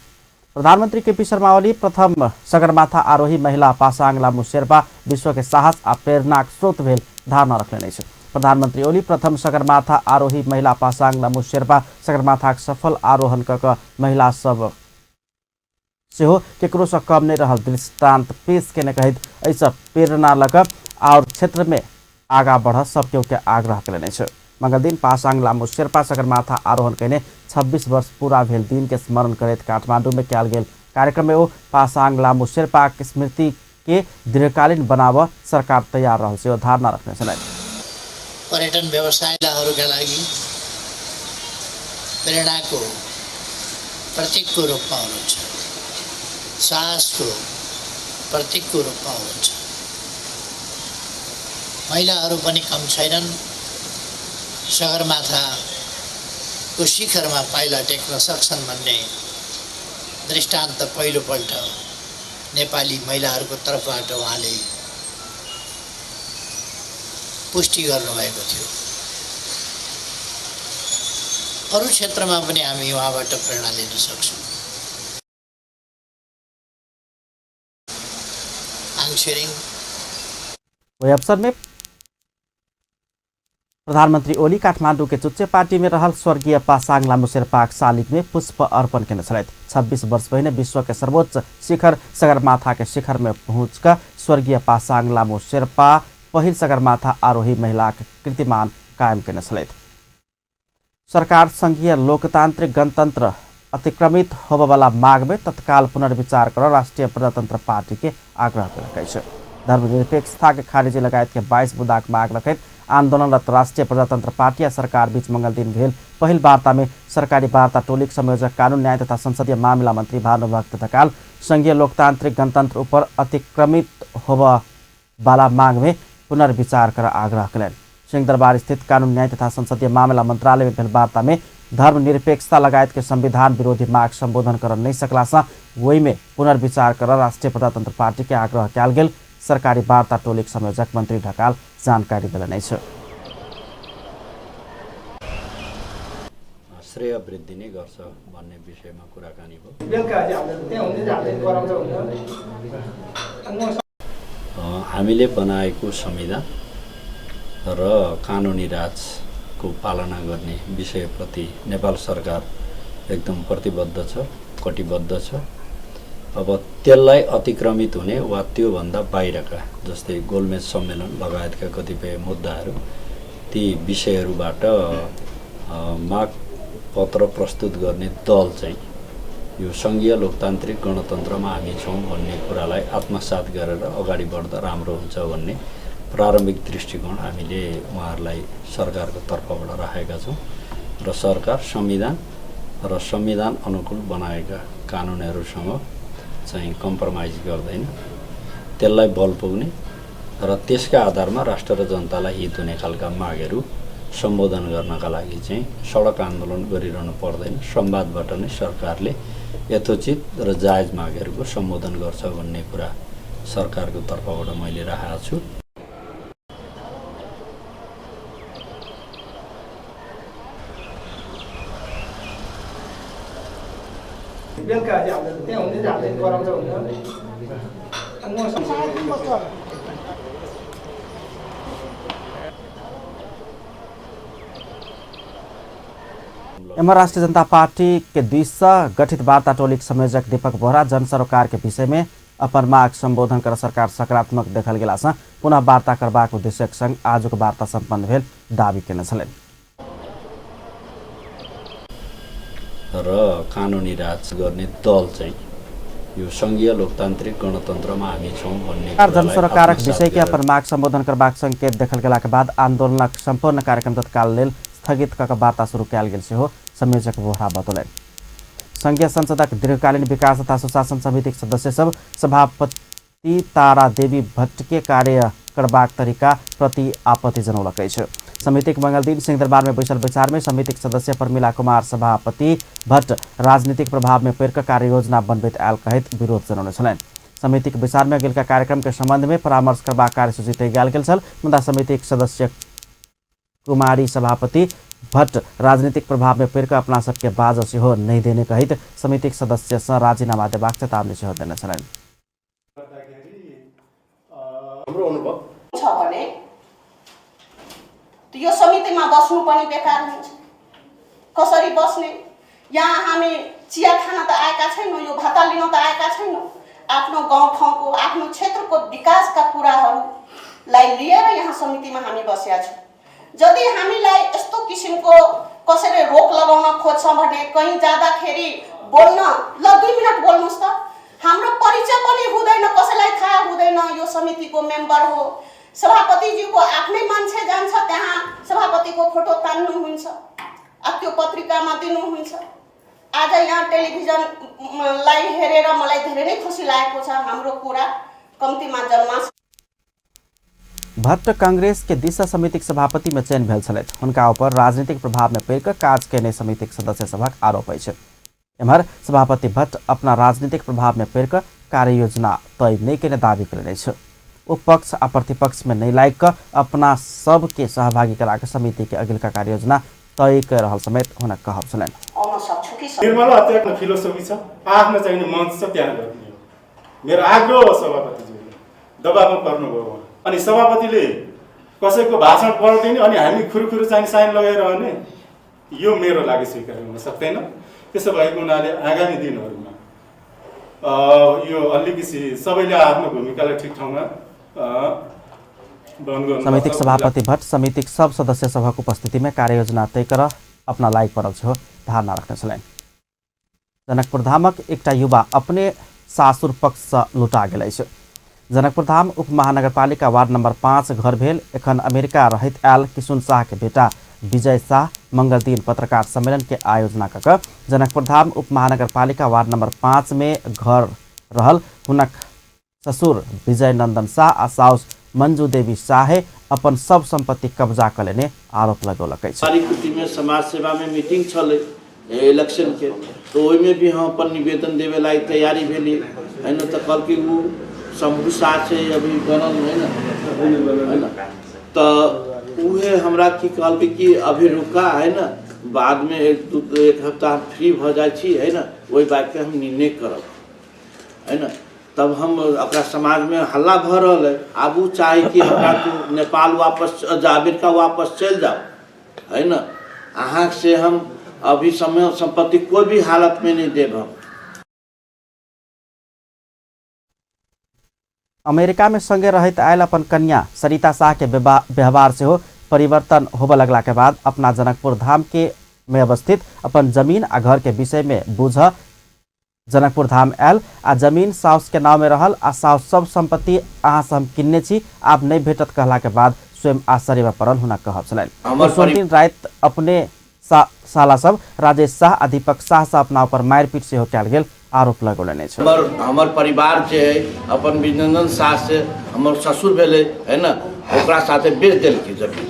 प्रधानमंत्री केपी शर्मा ओली प्रथम सगरमाथा आरोही महिला पासाङ लामू शेर्पा विश्व के साहस आ प्रेरणाक स्रोत भेल धारणा रखने छ। प्रधानमंत्री ओली प्रथम सगरमाथा आरोही महिला पासाङ लामू शेर्पा सगरमाथा सफल आरोहण कक महिला सब सेहो केकरो से कम नहीं रहल दृष्टांत पेश केने कहित ऐसा प्रेरणा लक और क्षेत्र में आगा बढ़ सब के आग्रह कने छ। मंगल दिन पासाङ लामू शेर्पा सगरमाथा आरोहण कहने 26 वर्ष पूरा भेल दिन के स्मरण करते काठमांडू में कैल गेल कार्यक्रम में वो पासाङ लामू शेर्पा के स्मृति के दीर्घकालीन बनाव सरकार तैयार रहल से धारणा रखने छन्। पर्यटन व्यवसायीहरूका लागि प्रेरणाको प्रतीकको रूपमा हुनुहुन्छ, साहसको प्रतीकको रूपमा हुनुहुन्छ। महिलाहरू पनि कम छैनन्, सगरमाथाको शिखरमा पाइला टेक्न सक्छन् भन्ने दृष्टान्त पहिलोपल्ट नेपाली महिलाहरूको तर्फबाट उहाँले पुष्टि गर्नुभएको थियो। अरू क्षेत्रमा पनि हामी उहाँबाट प्रेरणा लिन सक्छौँ। वही अवसर में प्रधानमंत्री ओली काठमांडू के चुच्चे पार्टी में रहल स्वर्गीय पासाङ लामू शेर्पाक शालिग में पुष्प अर्पण केने छलैत। 26 वर्ष पहिने विश्व के सर्वोच्च शिखर सगरमाथा के शिखर में पहुंचकर स्वर्गीय पासाङ लामू शेर्पा पहिल सगरमाथा आरोही महिला कीर्तिमान कायम केने छलैत। सरकार संघीय लोकतांत्रिक गणतंत्र अतिक्रमित होबवाला माग में तत्काल पुनर्विचार कर राष्ट्रीय प्रजातंत्र पार्टी के आग्रह करेकै छ। धर्मनिरपेक्षता के खारिजी लगायत के 22 मुद्दाक माग रखैत आंदोलनरत राष्ट्रीय प्रजातंत्र पार्टी और सरकार बीच मंगल दिन भेल पहिल वार्ता में सरकारी वार्ता टोलिक संयोजक कानून न्याय तथा संसदीय मामला मंत्री भानुभक्त ढकाल संघीय लोकतांत्रिक गणतंत्र ऊपर अतिक्रमित होबवाला माग में पुनर्विचार कर आग्रह करें। सिंहदरबार स्थित कानून न्याय तथा संसदीय मामला मंत्रालय में भेल वार्ता में धर्मनिरपेक्षता लगायत के संविधान विरोधी माग संबोधन कर नहीं सकला सा वही में पुनर्विचार कर राष्ट्रीय प्रजातंत्र पार्टी के आग्रह कैल गेल सरकारी वार्ता टोलिक संयोजक मंत्री ढकाल जानकारी दिलानै छ। श्रेय वृद्धि नै गर्छ भन्ने विषयमा कुराकानी भयो। हामीले बनाएको संविधान र कानुनी राजको पालना गर्ने विषयप्रति नेपाल सरकार एकदम प्रतिबद्ध छ, कटिबद्ध छ। अब त्यसलाई अतिक्रमित हुने वा त्योभन्दा बाहिरका जस्तै गोलमेज सम्मेलन लगायतका कतिपय मुद्दाहरू ती विषयहरूबाट माग पत्र प्रस्तुत गर्ने दल चाहिँ यो सङ्घीय लोकतान्त्रिक गणतन्त्रमा हामी छौँ भन्ने कुरालाई आत्मसात गरेर अगाडि बढ्दा राम्रो हुन्छ भन्ने प्रारम्भिक दृष्टिकोण हामीले उहाँहरूलाई सरकारको तर्फबाट राखेका छौँ र सरकार संविधान र संविधान अनुकूल बनाएका कानुनहरूसँग चाहिँ कम्प्रोमाइज गर्दैन, त्यसलाई बल पुग्ने र त्यसका आधारमा राष्ट्र र जनतालाई हित हुने खालका मागहरू सम्बोधन गर्नका लागि चाहिँ सडक आन्दोलन गरिरहनु पर्दैन। संवादबाट नै सरकारले यथोचित र जायज मागहरूको सम्बोधन गर्छ भन्ने कुरा सरकारको तर्फबाट मैले राखेको छु। एम राष्ट्रीय जनता पार्टी के द्विश गठित वार्ता टोलिक संयोजक दीपक बोहरा जन सरोकार के विषय में अपन माग संबोधन कर सरकार सकारात्मक देखल गेला से पुनः वार्ता करबाक उद्देश्य संग आजुक वार्ता सम्पन्न भेल दावी केने छलनि र कानुनी राज गर्ने दल चाहिँ यो संघीय लोकतान्त्रिक गणतन्त्रमा हामी छौँ भन्ने जन सरोकारक विषय के अपन माग संबोधन करबाक संकेत देखल गेला के बाद आन्दोलनक संपूर्ण कार्यक्रम तत्काल लेल स्थगित कऽ वार्ता शुरू कयल गेल सेहो संयोजक बोहरा बतौलनि। संघीय संसदक दीर्घकालीन विकास तथा सुशासन समितिक सदस्य सब सभापति तारा देवी भट्ट के कार्य करबाक तरीका प्रति आपत्ति जनौलकै छ। समितिक मंगल दिन सिंहदरबार में बैसल विचार में समितिक सदस्य प्रमिला कुमार सभापति भट्ट राजनीतिक प्रभाव में पेर कार्य योजना बनबैत आयल कहैत विरोध जनौने छलनि। समितिक विचार में अगिलका कार्यक्रम के संबंध में परामर्श करबाक कार्यसूची तय कयल गेल छल, मुदा समितिक सदस्य कुमारी सभापति भट्ट राजनीतिक प्रभाव में पेर अपना सबके बाजो सेहो नहीं देने कहित समितिक सदस्य से राजीनामा देबाक चेतावनी सेहो देने छलनि। हाम्रो अनुभव छ भने यो समितिमा बस्नु पनि बेकार हुन्छ। कसरी बस्ने? यहाँ हामी चिया खान त आएका छैनौँ, यो भत्ता लिन त आएका छैनौँ। आफ्नो गाउँठाउँको आफ्नो क्षेत्रको विकासका कुराहरूलाई लिएर यहाँ समितिमा हामी बसेका छौँ। यदि हामीलाई यस्तो किसिमको कसैले रोक लगाउन खोज्छ भने कहीँ जाँदाखेरि बोल्न ल 2 मिनट बोल्नुस् त, हाम्रो परिचय पनि हुँदैन, कसैलाई थाहा हुँदैन यो समितिको मेम्बर हो। सभापतिजीको आफ्नै मान्छे जान्छ त्यहाँ सभापतिको फोटो तान्नुहुन्छ, त्यो पत्रिकामा दिनुहुन्छ। आज यहाँ टेलिभिजनलाई हेरेर मलाई धेरै नै खुसी लागेको छ। हाम्रो कुरा कम्तीमा जन्मास भट्ट कांग्रेस के दिशा समितिक सभापति में चयन भेल छलथि। हुनका ऊपर राजनीतिक प्रभाव में पेर काज केने समितिक सदस्य सभक आरोप अछि। एम्हर सभापति भट्ट अपना राजनीतिक प्रभाव में पेर कार्य योजना तय नहीं केने दावी करेने छ। वो पक्ष आ प्रतिपक्ष में नहीं लायक अपना सबके सहभागी कराकर समिति के अगिलका कार्य योजना तय कर रहल समेत हुन कहब छलनि। निर्मला हत्याको फिलोसफी छ, आफ्नो चाहिने मञ्च छ त्यहाँ गर्ने हो। मेरो आग्रह हो सभापतिज्यूले दबावमा पर्नुभयो अनि सभापतिले कसैको भाषण पढ्दैन अनि हामी खुरुखुरु चाहिँ साइन लगाइरहने, यो मेरो लागि स्वीकार हुन सक्दैन। त्यसो भएको हुनाले आगामी दिनहरूमा यो अलिकति सबैले आफ्नो भूमिकालाई ठिक ठाउँमा समितिक सभापति भट्ट समितिक सब सदस्य सभा की उपस्थिति में कार्य योजना तय कर अपना लायक परल छो धारणा रखने छलनि। जनकपुर धामक एकटा युवा अपने सासुर पक्ष से लुटा गेल छ। जनकपुर धाम उप महानगरपालिका वार्ड नंबर 5 घर भेल एखन अमेरिका रहित आयल किशुन शाह के बेटा विजय शाह मंगल दिन पत्रकार सम्मेलन के आयोजना कर जनकपुर धाम उप महानगरपालिका वार्ड नंबर 5 में घर रहल हुनक ससुर विजय नंदन शाह आ साउस मंजू देवी शाह अपन सब संपत्ति कब्जा कर लेने आरोप लगौलक। में समाज सेवा में मीटिंग चले इलेक्शन के तो ओहि में भी हम अपन निवेदन देवे लाई तैयारी भेली है न। तो कल की वो शंभू शाह से अभी बनल है न, तो उहे हमरा की कहल कि अभी रुका है न, बाद में एक हफ्ता फ्री हो जाए है न, वही बात के हम निर्णय करब है न। तब हम अपना समाज में हल्ला भ रहा है। अब वो चाहे कि हमरा तो नेपाल वापस अमेरिका वापस चल जाओ है न, अहाँ से हम अभी समय संपत्ति कोई भी हालत में नहीं देब। हम अमेरिका में संगे रहित आयल अपन कन्या सरिता शाह के व्यवहार से हो परिवर्तन होब लगला के बाद अपना जनकपुर धाम के में अवस्थित अपन जमीन आ घर के विषय में बुझ जनकपुर धाम आयल आ जमीन साउस के नाम में रहल आ साउस सब संपत्ति अहाँ से हम किन्ने छी आप नहीं भेटत कहला के बाद स्वयं आश्चर्य में पड़ल हुना कहब छलनि। दिन रात अपने साला सब राजेश शाह आ दीपक शाह से अपना ऊपर मारपीट सेहो कयल गेल आरोप लगौलनि छै। हमर परिवार जे है अपन विनंदन शाह से हमर ससुर भेले है ना ओकरा साथे बेच देलकै जमीन।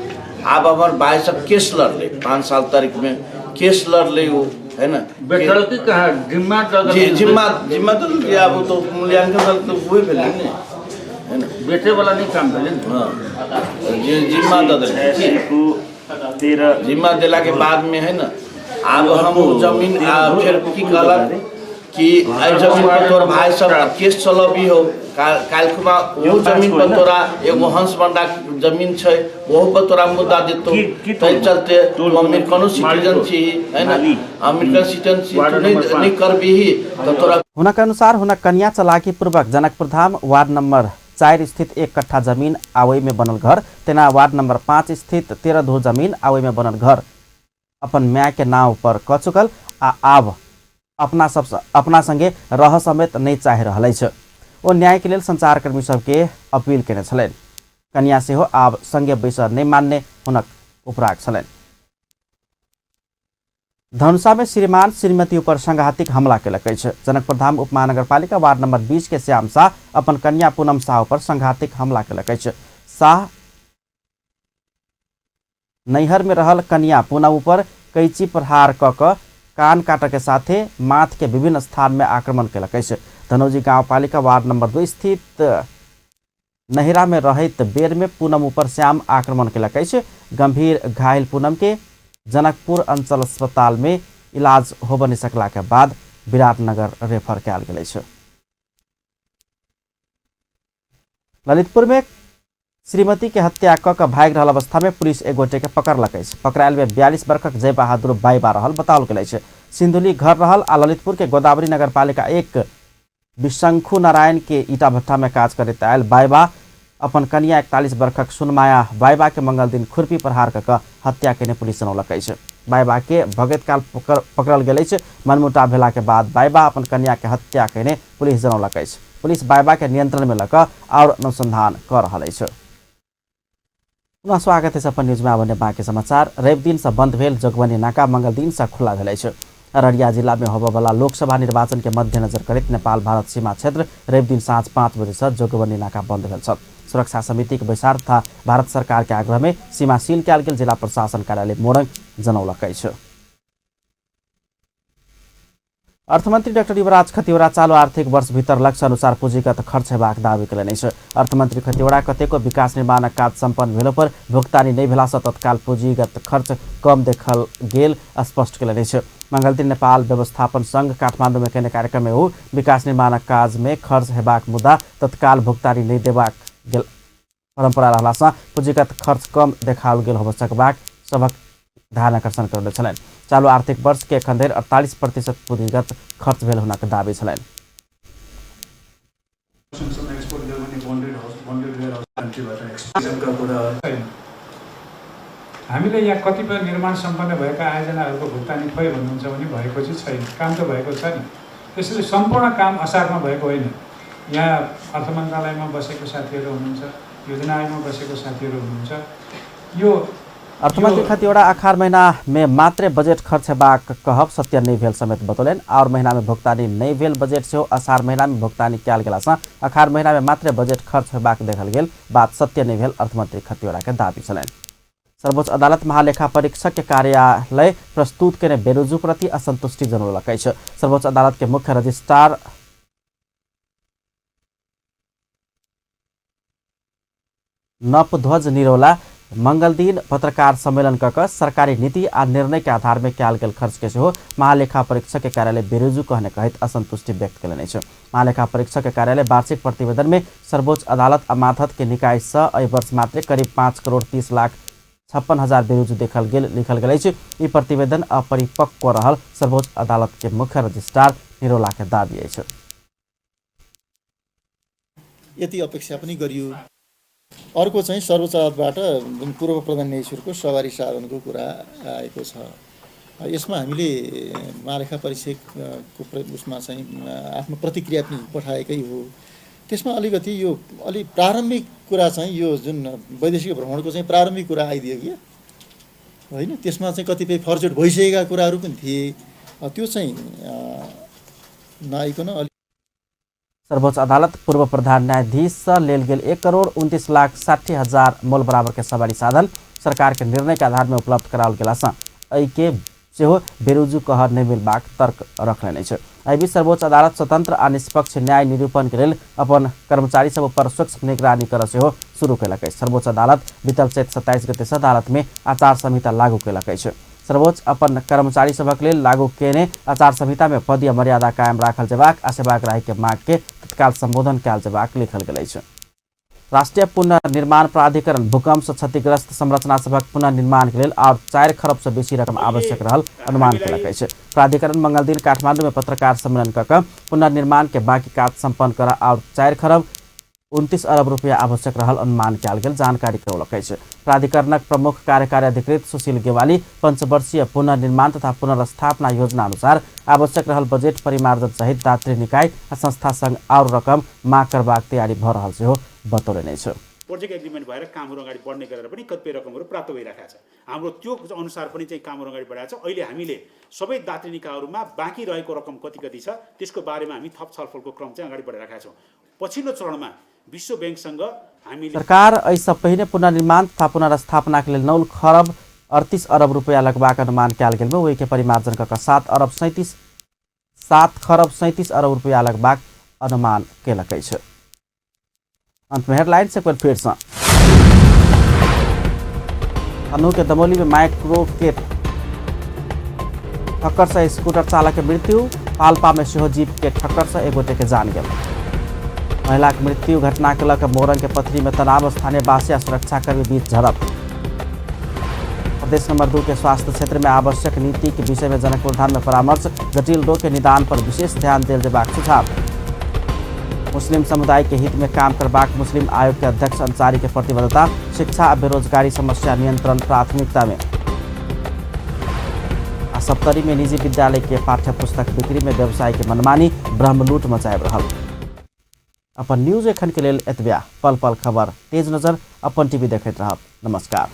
आब हमर भाई सब केस लड़ले 5 साल तारीख में केस लड़ले वो है ना बेचल की कहा जिम्मा जिम्मा तो दिया अब तो मूल्यांकन तो हुए भेले ने है ना बेचे वाला नहीं काम भेले। हां जे जिम्मा दे देलकै जिम्मा देला के बाद में है ना आब हम जमीन फिर की कहलक कि आई जमीन पर तोर भाई सब केस चलबी हो कालखुमा वो जमीन पर तोरा एगो हंस बंडा जमीन छै ओहो पर तोरा मुद्दा देतो तै चलते तू अमेरिकन सिटीजन छी है ना अमेरिकन सिटीजन छी नहीं करबी तो तोरा। हुनक अनुसार हुनक कन्या चलाकी पूर्वक जनकपुर धाम वार्ड नंबर 4 स्थित 1 कट्ठा जमीन आवई में बनल घर तेना वार्ड नंबर 5 स्थित 13 धूर जमीन आवई में बनल घर अपन माय के नाम पर क चुकल आ आब अपना संगे रह समेत नहीं चाहि रहल छै। ओ न्याय के लेल संचारकर्मी सबके अपील केने छलनि। कन्या सेहो आब संगे बैस नहीं मानने हुनक उपराग छलनि। धनुषा में श्रीमान श्रीमती ऊपर संघातिक हमला केलक अछि। जनकपुर धाम उपमहानगरपालिका वार्ड नंबर 20 के श्याम शाह अपन कन्या पूनम शाह पर संघातिक हमला केलक अछि। शाह नैहर में रहल कन्या पूनम ऊपर कैंची प्रहार क कान काट के साथे माथ के विभिन्न स्थान में आक्रमण केलक अछि। धनौजी गांवपालिका वार्ड नंबर 2 स्थित नहिरा में रहत बेर में पूनम ऊपर श्याम आक्रमण केलक अछि। गंभीर घायल पूनम के जनकपुर अंचल अस्पताल में इलाज होब नहीं सकला के बाद विराटनगर रेफर कयल गेल अछि। ललितपुर में श्रीमती के हत्या क भाग रहल अवस्था में पुलिस एक गोटे के पकड़लक अछि। पकड़ायल में 42 वर्षक जय बहादुर बाईबा रहल बताओल गेल अछि। सिंधुली घर रहल आ ललितपुर के गोदावरी नगरपालिका 1 विशंखु नारायण के ईटा भट्टा में काज करैत आयल बाईबा अपन कन्या 41 वर्षक सुनमाया बाईबा के मंगल दिन खुरपी प्रहार क हत्या केने पुलिस जनौलक अछि। बाईबा के भगत काल पकड़ल गेल अछि। मनमुटाव भेला के बाद बाईबा अपन कन्या के हत्या केने पुलिस जनौलक अछि। पुलिस बाईबा के नियंत्रण में लक और अनुसंधान कर रहल अछि। पुनः स्वागत है अपन न्यूज में आबने बाकी समाचार। रवि दिन से बंद भेल जोगबनी नाका मंगल दिन से खुला भेल अछि। अररिया जिला में होबयवला लोकसभा निर्वाचन के मद्देनजर करैत नेपाल भारत सीमा क्षेत्र रवि दिन साँझ 5 बजे से जोगबनी नाका बंद भेल छ। सुरक्षा समिति के बैसार तथा भारत सरकार के आग्रह में सीमा सील कयल गेल जिला प्रशासन कार्यालय मोरङ जनौलक अछि। अर्थमंत्री डाक्टर युवराज खतिवड़ा चालू आर्थिक वर्ष भीतर लक्ष्य अनुसार पूंजीगत खर्च हेबाक दावी कयलनि अछि। अर्थमंत्री खतिवड़ा कतेको विकास निर्माणक काज संपन्न भेला पर भुगतानी नहीं भेला से तत्काल पूंजीगत खर्च कम देखल गेल स्पष्ट कयलनि अछि। मंगल दिन नेपाल व्यवस्थापन संघ काठमांडू में केने कार्यक्रम में ओ विकास निर्माणक काज में खर्च हेबाक मुद्दा तत्काल भुगतानी नहीं देबाक गेल परंपरा रहला से पूंजीगत खर्च कम देखाओल गेल होब सकबाक सबक ध्यान आकर्षण करने छलनि। चालू आर्थिक वर्ष के एखन धरि 48% पूंजीगत खर्च भेल हुनक दावी छलनि। हामीले यहाँ कतिपय निर्माण सम्पन्न भएका आयोजनाहरूको भुक्तानी खै भन्नुहुन्छ भने भएको चाहिँ छैन। काम त भएको छ नि। त्यसैले सम्पूर्ण काम असारमा भएको होइन। यहाँ अर्थ मन्त्रालयमा बसेको साथीहरू हुनुहुन्छ, योजना आयोगमा बसेको साथीहरू हुनुहुन्छ। यो अर्थमंत्री खतिवड़ा आखार महीना में मात्र बजेट खर्च हेबाक कहब सत्य नहीं भेल समेत बतौलन। और महीना में भुगतानी नहीं भेल बजेट से असार महीना में भुगतानी कयल गेला से अखार महीना में मात्र बजेट खर्च हेबाक देखल गेल बात सत्य नहीं भेल अर्थमंत्री खतिवड़ा के दावी छलनि। सर्वोच्च अदालत महालेखा परीक्षक के कार्यालय प्रस्तुत केने बेरोजू प्रति असंतुष्टि जनौलक अछि। सर्वोच्च अदालत के मुख्य रजिस्ट्रार नपध्वज निरौला मंगल दिन पत्रकार सम्मेलन कऽ सरकारी नीति आ निर्णय के आधार में कयल गेल खर्च के सेहो महालेखा परीक्षक के कार्यालय बेरोजू कहने कहैत असंतुष्टि व्यक्त कयलनि अछि। महालेखा परीक्षक के कार्यालय वार्षिक प्रतिवेदन में सर्वोच्च अदालत आ माथत के निकाय से एहि वर्ष मात्र करीब 5,30,56,000 बेरोजू देखल गेल लिखल गेल अछि। ई प्रतिवेदन अपरिपक्व रहल सर्वोच्च अदालत के मुख्य रजिस्ट्रार निरौला के दावी अछि। यति अपेक्षा पनि गरियो। अर्को चाहिँ सर्वोच्च अदालतबाट पूर्व प्रधान न्यायाधीशको सवारी साधनको कुरा आएको छ। यसमा हामीले महालेखा परीक्षकको उसमा चाहिँ आफ्नो प्रतिक्रिया पनि पठाएकै हो। त्यसमा अलिकति यो अलि प्रारम्भिक कुरा चाहिँ यो जुन वैदेशिक भ्रमणको चाहिँ प्रारम्भिक कुरा आइदियो कि होइन, त्यसमा चाहिँ कतिपय फर्जेट भइसकेका कुराहरू पनि थिए, त्यो चाहिँ नआइकन अलि। सर्वोच्च अदालत पूर्व प्रधान न्यायाधीश लेल गेल 1,60,60,000 मोल बराबर के सवारी साधन सरकार के निर्णय के आधार में उपलब्ध कराओल गेलासँ एहिके सेहो बेरुजु कहर नहि मिलबाक तर्क रखने छै। एहि सर्वोच्च अदालत स्वतंत्र आ निष्पक्ष न्याय निरूपण के लेल अपन कर्मचारी सब पर स्वच्छ निगरानी कर सेहो शुरू कयलक अछि। सर्वोच्च अदालत बीतल चैत 27 गते से अदालत में आचार संहिता लागू कयलक अछि। सर्वोच्च अपन कर्मचारी सभक लेल लागू केने आचार संहिता में पदीय मर्यादा कायम राखल जेबाक आ सेवाग्राही के माग के तत्काल संबोधन कयल जेबाक लिखल गेल अछि। राष्ट्रीय पुनर्निर्माण प्राधिकरण भूकंप से क्षतिग्रस्त संरचना सभक पुनर्निर्माण के लेल और 4 खरब से बेसी रकम आवश्यक रहल अनुमान कयलक अछि। प्राधिकरण मंगल दिन काठमांडू में पत्रकार सम्मेलन कऽ पुनर्निर्माण के बाकी काज संपन्न कर और 4 खरब 29 अरब रुपया आवश्यक रहल अनुमान कयल गेल जानकारी करौलक अछि। प्राधिकरणक प्रमुख कार्यकारी अधिकृत सुशील गेवाली पंचवर्षीय पुनर्निर्माण तथा पुनर्स्थापना योजना अनुसार आवश्यक रहल बजेट परिमार्जन सहित दात्री निकाय आ संस्था संग और रकम माग करबाक तैयारी भ रहल सेहो बतौलनि अछि। प्रोजेक्ट एग्रिमेन्ट भएर कामहरू अगाडि बढ्ने गरेर पनि कतिपय रकमहरू प्राप्त भइरहेको छ। हाम्रो त्यो अनुसार पनि चाहिँ कामहरू अगाडि बढाएको छ। अहिले हामीले सबै दात्री निकायहरूमा बाँकी रहेको रकम कति छ त्यसको बारेमा हामी थप छलफलको क्रम चाहिँ अगाडि बढाइरहेका छौँ। पछिल्लो चरणमा विश्व बैंकसँग हामीले सरकार एहिसँ पहिने पुनर्निर्माण तथा पुनर्स्थापना के लेल 9 खरब 38 अरब रुपया लगबाक अनुमान कयल गेल में ओहि के परिमार्जन कऽ 7 खरब 37 अरब रुपया लगबाक अनुमान कयलक अछि। अंत में हेडलाइंस एक बार फिर से। तनहु के दमोली में माइक्रो के ठक्कर से स्कूटर चालक के मृत्यु, पाल्पा में सेहो जीप के ठक्कर से एक गोटे के जान गेल। महिला के मृत्यु घटना के लऽ मोरंग के पथरी में तनाव, स्थानीय वासी आ सुरक्षाकर्मी बीच झड़प। प्रदेश नंबर 2 के स्वास्थ्य क्षेत्र में आवश्यक नीति के विषय में जनकपुर धाम में परामर्श, जटिल रोग के निदान पर विशेष ध्यान देल जेबाक सुझाव। मुस्लिम समुदाय के हित में काम करबाक मुस्लिम आयोग के अध्यक्ष अंसारी के प्रतिबद्धता, शिक्षा आ बेरोजगारी समस्या नियंत्रण प्राथमिकता में। सप्तरी में निजी विद्यालय के पाठ्य पुस्तक बिक्री में व्यवसाय के मनमानी, ब्रह्मलूट मचायब रहल। अपन न्यूज एखन के लेल एतबे। पल पल खबर तेज नजर अपन टीवी देखैत रहब। नमस्कार।